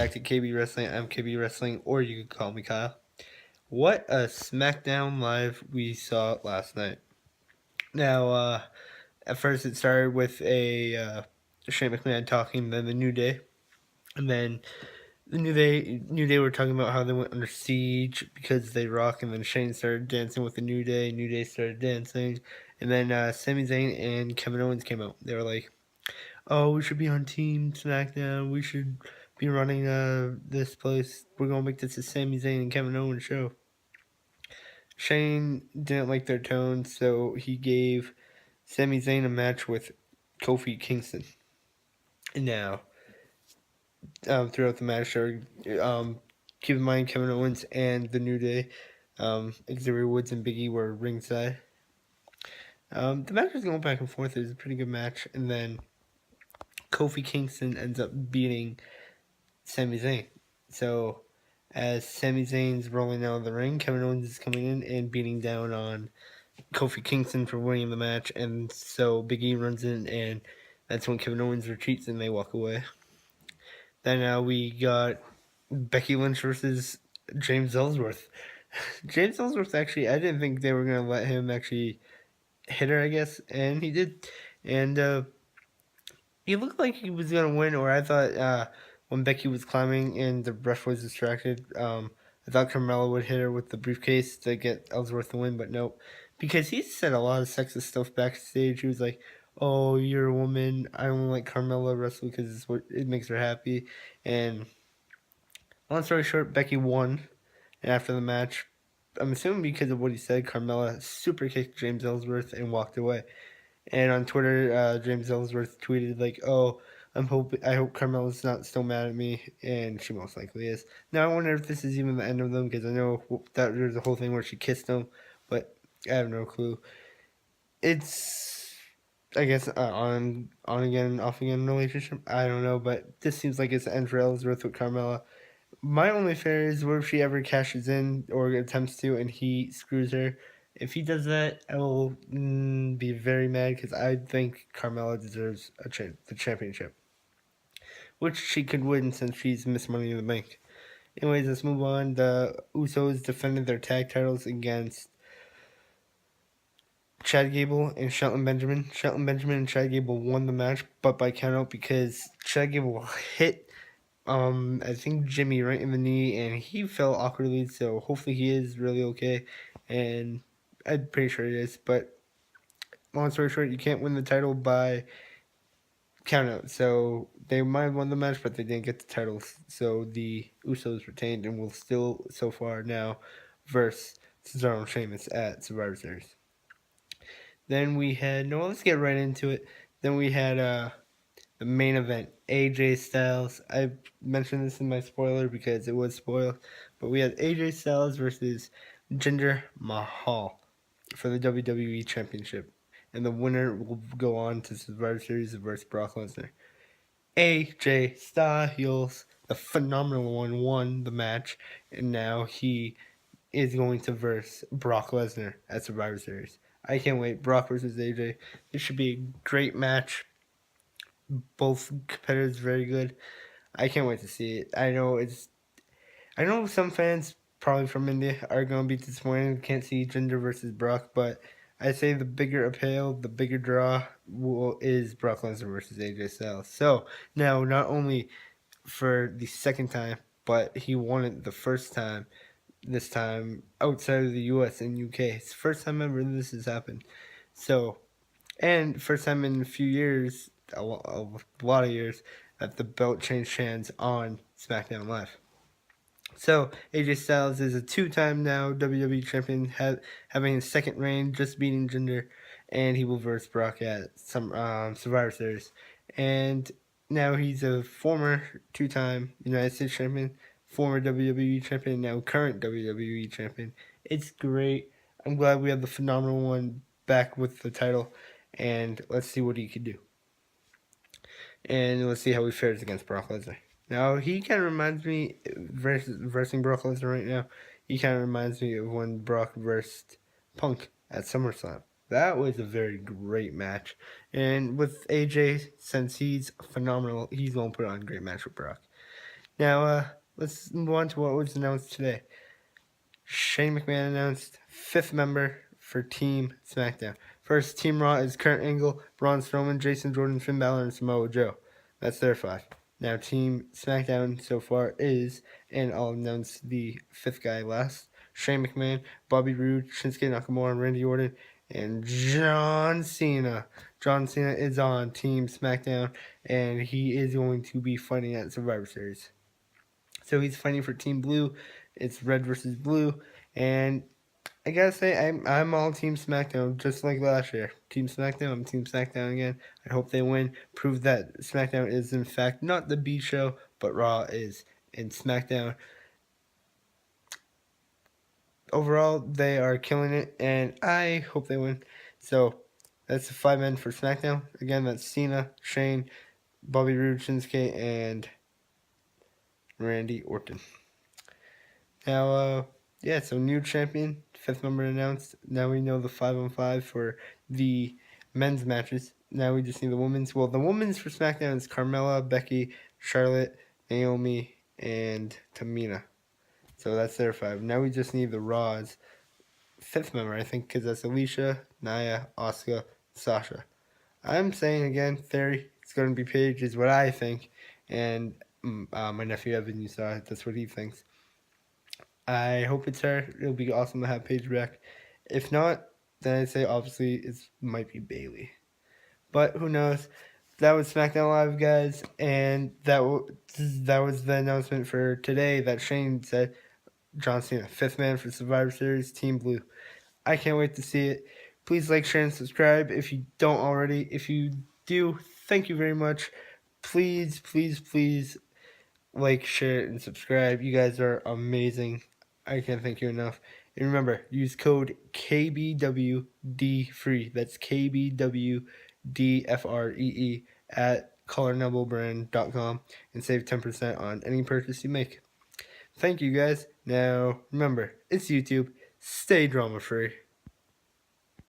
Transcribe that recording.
back to KB Wrestling. I'm KB Wrestling, or you could call me Kyle. What a SmackDown Live we saw last night. Now, at first it started with a Shane McMahon talking, then the New Day, and then the New Day were talking about how they went under siege because they rock, and then Shane started dancing with the New Day. New Day started dancing, and then Sami Zayn and Kevin Owens came out. They were like, "Oh, we should be on Team SmackDown. We should be running this place. We're gonna make this a Sami Zayn and Kevin Owens show." Shane didn't like their tone, so he gave Sami Zayn a match with Kofi Kingston. Now, throughout the match, keep in mind Kevin Owens and the New Day, Xavier Woods and Big E were ringside. The match was going back and forth. It was a pretty good match, and then Kofi Kingston ends up beating Sami Zayn. So, as Sami Zayn's rolling out of the ring, Kevin Owens is coming in and beating down on Kofi Kingston for winning the match, and so Big E runs in, and that's when Kevin Owens retreats and they walk away. Then we got Becky Lynch versus James Ellsworth. James Ellsworth, actually, I didn't think they were going to let him actually hit her, I guess, and he did. And he looked like he was going to win, or I thought when Becky was climbing and the ref was distracted, I thought Carmella would hit her with the briefcase to get Ellsworth the win, but nope. Because he said a lot of sexist stuff backstage. He was like, "Oh, you're a woman. I only like Carmella wrestle because it's what it makes her happy." And long story short, Becky won. And after the match, I'm assuming because of what he said, Carmella super kicked James Ellsworth and walked away. And on Twitter, James Ellsworth tweeted like, "Oh, I hope Carmella's not still mad at me," and she most likely is. Now I wonder if this is even the end of them, because I know that there's a whole thing where she kissed him, but I have no clue. It's, I guess, on again, off again relationship. I don't know, but this seems like it's the end for Ellsworth with Carmella. My only fear is what if she ever cashes in or attempts to, and he screws her. If he does that, I will be very mad because I think Carmella deserves the championship, which she could win since she's Miss Money in the Bank. Anyways, let's move on. The Usos defended their tag titles against Chad Gable and Shelton Benjamin. Shelton Benjamin and Chad Gable won the match, but by countout because Chad Gable hit I think Jimmy right in the knee, and he fell awkwardly, so hopefully he is really okay, and I'm pretty sure he is, but long story short, you can't win the title by countout, so they might have won the match, but they didn't get the titles, so the Usos retained, and will still, so far now, verse Cesaro and Sheamus at Survivor Series. Then we had, no, let's get right into it, then we had, the main event, AJ Styles. I mentioned this in my spoiler because it was spoiled, but we had AJ Styles versus Jinder Mahal for the WWE Championship, and the winner will go on to Survivor Series versus Brock Lesnar. AJ Styles, the phenomenal one, won the match, and now he is going to verse Brock Lesnar at Survivor Series. I can't wait. Brock versus AJ. This should be a great match. Both competitors very good. I can't wait to see it. I know some fans probably from India are gonna be disappointed. Can't see Jinder versus Brock, but I say the bigger appeal, the bigger draw is Brock Lesnar versus AJ Styles. So now, not only for the second time, but he won it the first time. This time outside of the U.S. and UK. It's the first time ever this has happened. So, and first time in a few years, a lot of years, that the belt changed hands on SmackDown Live. So AJ Styles is a two-time now WWE champion, having his second reign, just beating Jinder, and he will verse Brock at some Survivor Series. And now he's a former two-time United States champion, former WWE champion, now current WWE champion. It's great. I'm glad we have the phenomenal one back with the title, and let's see what he can do. And let's see how he fares against Brock Lesnar. Now, he kind of reminds me, versing Brock Lesnar right now, he kind of reminds me of when Brock versed Punk at SummerSlam. That was a very great match. And with AJ, since he's phenomenal, he's going to put on a great match with Brock. Now, let's move on to what was announced today. Shane McMahon announced 5th member for Team SmackDown. First, Team Raw is Kurt Angle, Braun Strowman, Jason Jordan, Finn Balor, and Samoa Joe. That's their 5. Now, Team SmackDown so far is, and I'll announce the 5th guy last, Shane McMahon, Bobby Roode, Shinsuke Nakamura, Randy Orton, and John Cena. John Cena is on Team SmackDown, and he is going to be fighting at Survivor Series. So he's fighting for Team Blue. It's red versus blue, and I gotta say I'm all Team SmackDown, just like last year. Team SmackDown, I'm Team SmackDown again. I hope they win. Prove that SmackDown is in fact not the B show, but Raw is. In SmackDown, overall they are killing it, and I hope they win. So that's the 5 men for SmackDown. Again, that's Cena, Shane, Bobby Roode, Shinsuke, and Randy Orton. Now, yeah, so new champion, 5th member announced. Now we know the 5-on-5 for the men's matches. Now we just need the women's. Well, the women's for SmackDown is Carmella, Becky, Charlotte, Naomi, and Tamina. So that's their 5. Now we just need the Raw's 5th member, I think, because that's Alicia, Nia, Asuka, Sasha. I'm saying again, theory, it's going to be Paige, is what I think. And my nephew Evan, you saw it, that's what he thinks. I hope it's her. It'll be awesome to have Paige back. If not, then I'd say obviously it might be Bailey. But who knows? That was SmackDown Live, guys, and that was the announcement for today that Shane said John Cena, 5th man for Survivor Series, Team Blue. I can't wait to see it. Please like, share, and subscribe if you don't already. If you do, thank you very much. Please, please, please like, share, and subscribe. You guys are amazing. I can't thank you enough. And remember, use code KBWD free. That's KBWDFREE at colornubblebrand.com and save 10% on any purchase you make. Thank you guys. Now, remember, it's YouTube. Stay drama free.